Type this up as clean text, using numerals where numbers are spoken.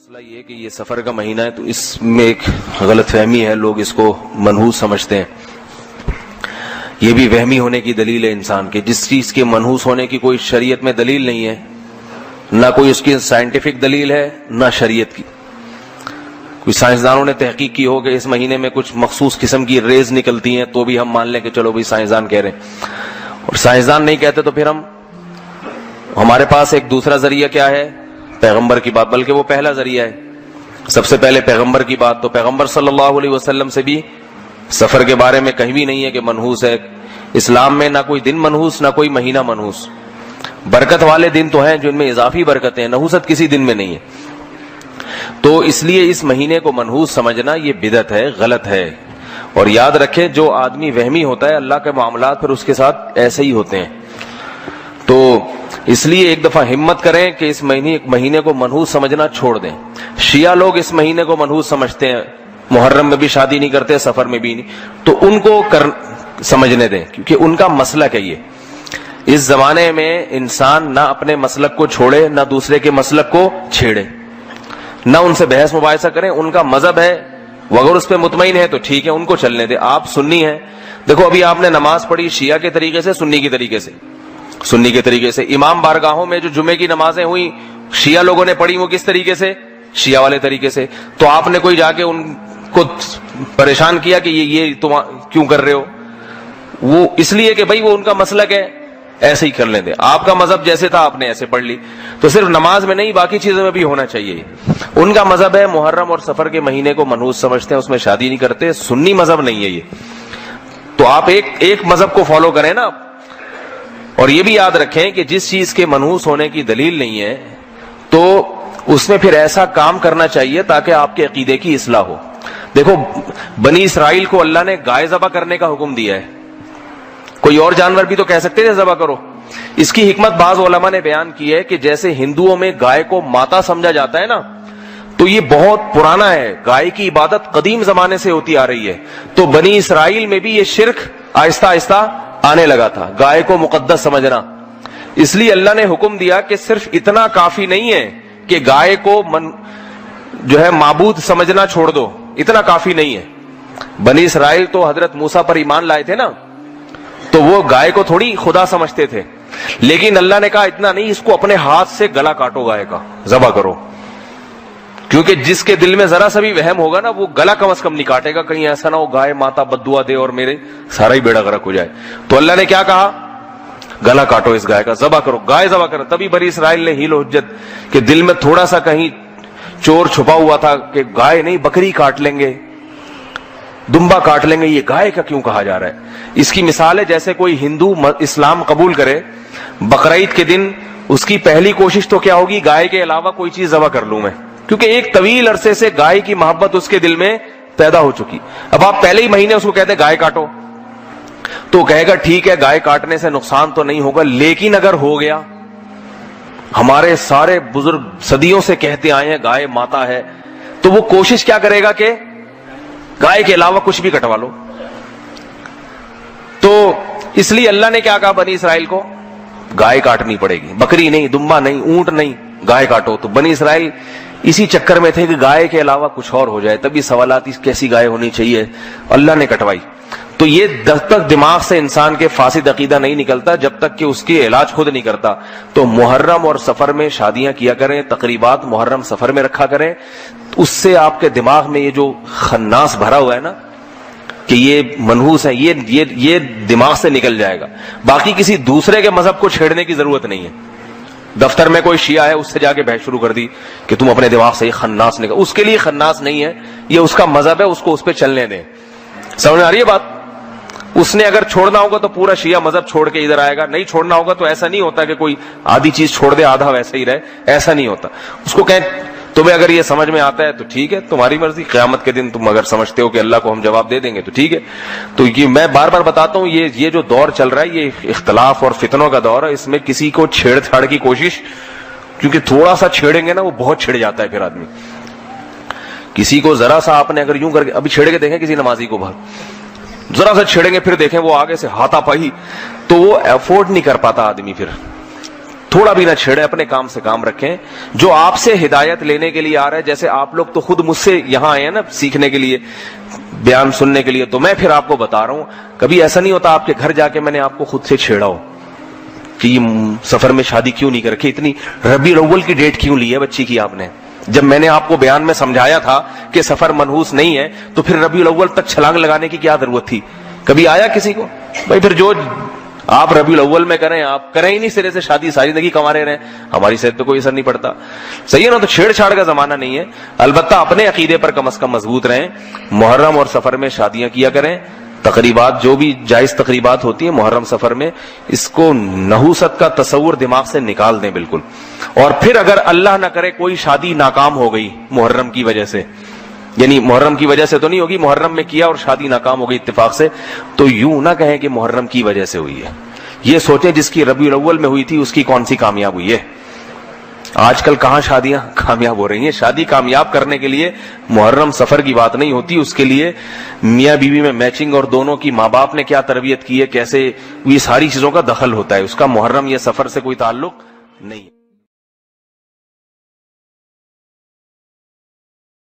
مسئلہ یہ ہے کہ یہ سفر کا مہینہ ہے تو اس میں ایک غلط فہمی ہے، لوگ اس کو منحوس سمجھتے ہیں. یہ بھی وہمی ہونے کی دلیل ہے انسان کے. جس چیز کے منحوس ہونے کی کوئی شریعت میں دلیل نہیں ہے، نہ کوئی اس کی سائنٹیفک دلیل ہے نہ شریعت کی. کوئی سائنسدانوں نے تحقیق کی ہو کہ اس مہینے میں کچھ مخصوص قسم کی ریز نکلتی ہیں تو بھی ہم مان لیں کہ چلو بھائی سائنسدان کہہ رہے ہیں. اور سائنسدان نہیں کہتے تو پھر ہمارے پاس ایک دوسرا ذریعہ کیا ہے؟ پیغمبر کی بات، بلکہ وہ پہلا ذریعہ ہے. سب سے پہلے پیغمبر کی بات. تو پیغمبر صلی اللہ علیہ وسلم سے بھی سفر کے بارے میں کہیں بھی نہیں ہے کہ منحوس ہے. اسلام میں نہ کوئی دن منحوس نہ کوئی مہینہ منحوس. برکت والے دن تو ہیں جن میں اضافی برکتیں ہیں، نحوست کسی دن میں نہیں ہے. تو اس لیے اس مہینے کو منحوس سمجھنا یہ بدعت ہے، غلط ہے. اور یاد رکھیں جو آدمی وہمی ہوتا ہے اللہ کے معاملات پھر اس کے ساتھ ایسے ہی ہوتے ہیں. تو اس لیے ایک دفعہ ہمت کریں کہ اس مہینے کو منحوس سمجھنا چھوڑ دیں. شیعہ لوگ اس مہینے کو منحوس سمجھتے ہیں، محرم میں بھی شادی نہیں کرتے، سفر میں بھی نہیں. تو ان کو سمجھنے دیں، کیونکہ ان کا مسلک ہے یہ. اس زمانے میں انسان نہ اپنے مسلک کو چھوڑے نہ دوسرے کے مسلک کو چھیڑے، نہ ان سے بحث مباحثہ کریں. ان کا مذہب ہے، وہ اگر اس پہ مطمئن ہے تو ٹھیک ہے، ان کو چلنے دیں. آپ سنی ہیں، دیکھو ابھی آپ نے نماز پڑھی شیعہ کے طریقے سے، سنی کے طریقے سے. سنی کے طریقے سے امام بارگاہوں میں جو جمعے کی نمازیں ہوئی شیعہ لوگوں نے پڑھی، وہ کس طریقے سے؟ شیعہ والے طریقے سے. تو آپ نے کوئی جا کے ان کو پریشان کیا کہ یہ تم کیوں کر رہے ہو؟ وہ اس لیے کہ بھائی وہ ان کا مسلک ہے، ایسے ہی کر لیں دے. آپ کا مذہب جیسے تھا آپ نے ایسے پڑھ لی. تو صرف نماز میں نہیں، باقی چیزوں میں بھی ہونا چاہیے. ان کا مذہب ہے محرم اور سفر کے مہینے کو منحوس سمجھتے ہیں، اس میں شادی نہیں کرتے. سنی مذہب نہیں ہے یہ. تو آپ ایک مذہب کو فالو کریں نا. اور یہ بھی یاد رکھیں کہ جس چیز کے منحوس ہونے کی دلیل نہیں ہے تو اس میں پھر ایسا کام کرنا چاہیے تاکہ آپ کے عقیدے کی اصلاح ہو. دیکھو بنی اسرائیل کو اللہ نے گائے ذبح کرنے کا حکم دیا ہے. کوئی اور جانور بھی تو کہہ سکتے تھے ذبح کرو. اس کی حکمت بعض علماء نے بیان کی ہے کہ جیسے ہندوؤں میں گائے کو ماتا سمجھا جاتا ہے نا، تو یہ بہت پرانا ہے. گائے کی عبادت قدیم زمانے سے ہوتی آ رہی ہے. تو بنی اسرائیل میں بھی یہ شرک آہستہ آہستہ آنے لگا تھا، گائے کو مقدس سمجھنا. اس لیے اللہ نے حکم دیا کہ صرف اتنا کافی نہیں ہے کہ گائے کو جو ہے معبود سمجھنا چھوڑ دو، اتنا کافی نہیں ہے. بنی اسرائیل تو حضرت موسیٰ پر ایمان لائے تھے نا، تو وہ گائے کو تھوڑی خدا سمجھتے تھے. لیکن اللہ نے کہا اتنا نہیں، اس کو اپنے ہاتھ سے گلا کاٹو، گائے کا ذبح کرو. کیونکہ جس کے دل میں ذرا سا بھی وہم ہوگا نا وہ گلا کم از کم نہیں کاٹے گا، کہیں ایسا نہ ہو گائے ماتا بددعا دے اور میرے سارا ہی بیڑا غرق ہو جائے. تو اللہ نے کیا کہا؟ گلا کاٹو اس گائے کا، ذبح کرو، گائے ذبح کرو. تبھی بنی اسرائیل نے حیل و حجت کہ دل میں تھوڑا سا کہیں چور چھپا ہوا تھا کہ گائے نہیں بکری کاٹ لیں گے، دمبا کاٹ لیں گے، یہ گائے کا کیوں کہا جا رہا ہے؟ اس کی مثال ہے جیسے کوئی ہندو اسلام قبول کرے، بقرعید کے دن اس کی پہلی کوشش تو کیا ہوگی؟ گائے کے علاوہ کوئی چیز ذبح کر لوں میں، کیونکہ ایک طویل عرصے سے گائے کی محبت اس کے دل میں پیدا ہو چکی. اب آپ پہلے ہی مہینے اس کو کہتے ہیں گائے کاٹو، تو کہے گا ٹھیک ہے گائے کاٹنے سے نقصان تو نہیں ہوگا، لیکن اگر ہو گیا، ہمارے سارے بزرگ صدیوں سے کہتے آئے ہیں گائے ماتا ہے، تو وہ کوشش کیا کرے گا کہ گائے کے علاوہ کچھ بھی کٹوا لو. تو اس لیے اللہ نے کیا کہا بنی اسرائیل کو؟ گائے کاٹنی پڑے گی، بکری نہیں، دمبا نہیں، اونٹ نہیں، گائے کاٹو. تو بنی اسرائیل اسی چکر میں تھے کہ گائے کے علاوہ کچھ اور ہو جائے. تبھی سوالات کیسی گائے ہونی چاہیے، اللہ نے کٹوائی. تو یہ جب تک دماغ سے انسان کے فاسد عقیدہ نہیں نکلتا، جب تک کہ اس کی علاج خود نہیں کرتا. تو محرم اور سفر میں شادیاں کیا کریں، تقریبات محرم سفر میں رکھا کریں. اس سے آپ کے دماغ میں یہ جو خناس بھرا ہوا ہے نا کہ یہ منحوس ہے، یہ دماغ سے نکل جائے گا. باقی کسی دوسرے کے مذہب کو چھیڑنے کی ضرورت نہیں ہے. دفتر میں کوئی شیعہ ہے، اس سے جا کے بحث شروع کر دی کہ تم اپنے دماغ سے یہ خناس نکل، اس کے لیے خناس نہیں ہے، یہ اس کا مذہب ہے، اس کو اس پہ چلنے دیں. سمجھ میں آ رہی ہے بات؟ اس نے اگر چھوڑنا ہوگا تو پورا شیعہ مذہب چھوڑ کے ادھر آئے گا، نہیں چھوڑنا ہوگا تو ایسا نہیں ہوتا کہ کوئی آدھی چیز چھوڑ دے آدھا ویسا ہی رہے، ایسا نہیں ہوتا. اس کو کہیں تمہیں اگر یہ سمجھ میں آتا ہے تو ٹھیک ہے، تمہاری مرضی، قیامت کے دن تم اگر سمجھتے ہو کہ اللہ کو ہم جواب دے دیں گے تو ٹھیک ہے. تو یہ میں بار بار بتاتا ہوں، یہ جو دور چل رہا ہے یہ اختلاف اور فتنوں کا دور ہے. اس میں کسی کو چھیڑ چھاڑ کی کوشش، کیونکہ تھوڑا سا چھیڑیں گے نا وہ بہت چھڑ جاتا ہے پھر آدمی. کسی کو ذرا سا آپ نے اگر یوں کر کے ابھی چھیڑ کے دیکھیں کسی نمازی کو باہر، ذرا سا چھیڑیں گے پھر دیکھیں وہ آگے سے ہاتھا پائی، تو وہ افورڈ نہیں کر پاتا آدمی. پھر تھوڑا بھی نہ چھیڑے, اپنے کام سے کام رکھیں. جو آپ سے ہدایت لینے کے لیے آ رہا ہے, جیسے آپ لوگ تو خود مجھ سے یہاں آئے ہیں نا سیکھنے کے لیے, بیان سننے کے لیے, تو میں پھر آپ کو بتا رہا ہوں. کبھی ایسا نہیں ہوتا آپ کے گھر جا کے میں نے آپ کو خود سے چھیڑا ہو کہ یہ سفر میں شادی کیوں نہیں کر رکھی, اتنی ربیع الاول کی ڈیٹ کیوں لی ہے بچی کی آپ نے. جب میں نے آپ کو بیان میں سمجھایا تھا کہ سفر منحوس نہیں ہے, تو پھر ربیع الاول تک چھلانگ لگانے کی کیا ضرورت تھی؟ کبھی آیا کسی کو؟ بھائی پھر جو آپ ربیع الاول میں کریں, آپ کریں ہی نہیں سرے سے شادی, ساری زندگی کمارے رہیں, ہماری صحت پہ کوئی اثر نہیں پڑتا. صحیح ہے نا؟ تو چھیڑ چھاڑ کا زمانہ نہیں ہے. البتہ اپنے عقیدے پر کم از کم مضبوط رہیں. محرم اور سفر میں شادیاں کیا کریں. تقریبات جو بھی جائز تقریبات ہوتی ہیں محرم سفر میں, اس کو نحوست کا تصور دماغ سے نکال دیں بالکل. اور پھر اگر اللہ نہ کرے کوئی شادی ناکام ہو گئی محرم کی وجہ سے, یعنی محرم کی وجہ سے تو نہیں ہوگی, محرم میں کیا اور شادی ناکام ہو گئی اتفاق سے, تو یوں نہ کہیں کہ محرم کی وجہ سے ہوئی ہے. یہ سوچیں جس کی ربیع الاول میں ہوئی تھی اس کی کون سی کامیاب ہوئی ہے. آج کل کہاں شادیاں کامیاب ہو رہی ہیں. شادی کامیاب کرنے کے لیے محرم سفر کی بات نہیں ہوتی, اس کے لیے میاں بیوی میں میچنگ اور دونوں کی ماں باپ نے کیا تربیت کی ہے, کیسے, یہ ساری چیزوں کا دخل ہوتا ہے. اس کا محرم یا سفر سے کوئی تعلق نہیں.